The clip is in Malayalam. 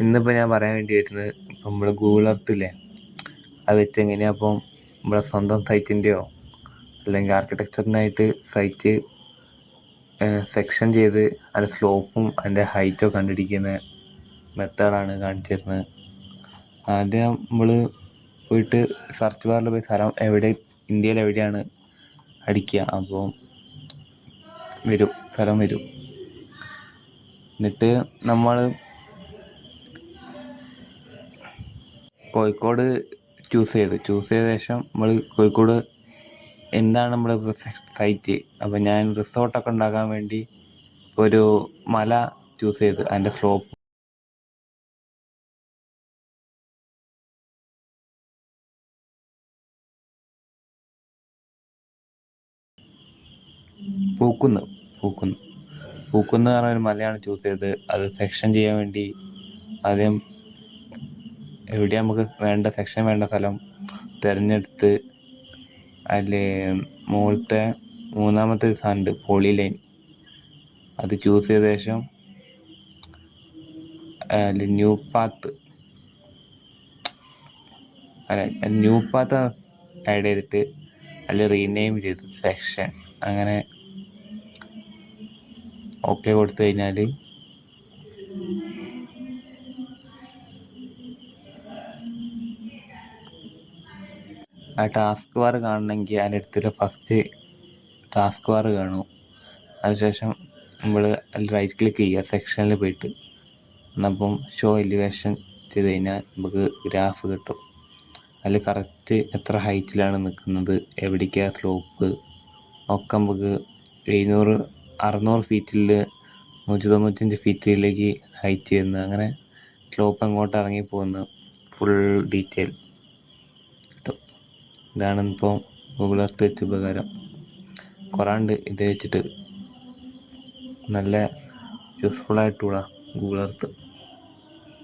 ഇന്നിപ്പോൾ ഞാൻ പറയാൻ വേണ്ടി വരുന്നത് ഇപ്പം നമ്മൾ ഗൂഗിൾ എർത്ത് ഇല്ലേ, അത് വെച്ച് എങ്ങനെയാണ് അപ്പം നമ്മളെ സ്വന്തം സൈറ്റിൻ്റെയോ അല്ലെങ്കിൽ ആർക്കിടെക്ചറിനായിട്ട് സൈറ്റ് സെക്ഷൻ ചെയ്ത് അതിൻ്റെ സ്ലോപ്പും അതിൻ്റെ ഹൈറ്റോ കണ്ടുപിടിക്കുന്ന മെത്തേഡാണ് കാണിച്ചു തരുന്നത്. ആദ്യം നമ്മൾ പോയിട്ട് സെർച്ച് ബാറിൽ പോയി സ്ഥലം എവിടെ, ഇന്ത്യയിൽ എവിടെയാണ് അടിക്കുക. അപ്പോൾ സ്ഥലം വരും. എന്നിട്ട് നമ്മൾ കോഴിക്കോട് ചൂസ് ചെയ്ത ശേഷം നമ്മൾ കോഴിക്കോട് എന്താണ് നമ്മൾ സൈറ്റ്. അപ്പോൾ ഞാൻ റിസോർട്ടൊക്കെ ഉണ്ടാക്കാൻ വേണ്ടി ഒരു മല ചൂസ് ചെയ്ത് അതിൻ്റെ സ്ലോപ്പ് പൂക്കുന്ന് പറഞ്ഞ ഒരു മലയാണ് ചൂസ് ചെയ്തത്. അത് സെക്ഷൻ ചെയ്യാൻ വേണ്ടി ആദ്യം എവിടെ നമുക്ക് സെക്ഷൻ വേണ്ട സ്ഥലം തിരഞ്ഞെടുത്ത് അതിൽ മുകളിലത്തെ മൂന്നാമത്തെ സാധനമുണ്ട് പോളി ലൈൻ, അത് ചൂസ് ചെയ്ത ശേഷം അതിൽ ന്യൂ പാത്ത് ആഡ് ചെയ്തിട്ട് അതിൽ റീനെയിം ചെയ്ത് സെക്ഷൻ അങ്ങനെ ഓക്കെ കൊടുത്തു കഴിഞ്ഞാൽ ആ ടാസ്ക് ബാർ കാണണമെങ്കിൽ അതിൻ്റെ അടുത്തുള്ള ഫസ്റ്റ് ടാസ്ക് ബാർ കാണും. അതിനുശേഷം നമ്മൾ അതിൽ റൈറ്റ് ക്ലിക്ക് ചെയ്യുക, സെക്ഷനിൽ പോയിട്ട് എന്നപ്പം ഷോ എലിവേഷൻ ചെയ്ത് കഴിഞ്ഞാൽ നമുക്ക് ഗ്രാഫ് കിട്ടും. അതിൽ കറക്റ്റ് എത്ര ഹൈറ്റിലാണ് നിൽക്കുന്നത്, എവിടേക്കാണ് സ്ലോപ്പ് ഒക്കെ നമുക്ക് 600 ഫീറ്റിൽ 195 ഫീറ്റിലേക്ക് ഹൈറ്റ് ചെയ്യുന്നത്, അങ്ങനെ സ്ലോപ്പ് അങ്ങോട്ട് ഇറങ്ങി പോകുന്ന ഫുൾ ഡീറ്റെയിൽ കിട്ടും. ഇതാണ് ഇപ്പോൾ ഗൂഗിൾ എർത്ത് വെച്ച് ഉപകാരം. കുറേ ഉണ്ട് ഇത് വെച്ചിട്ട്, നല്ല യൂസ്ഫുള്ളായിട്ടുള്ള ഗൂഗിൾ എർത്ത്.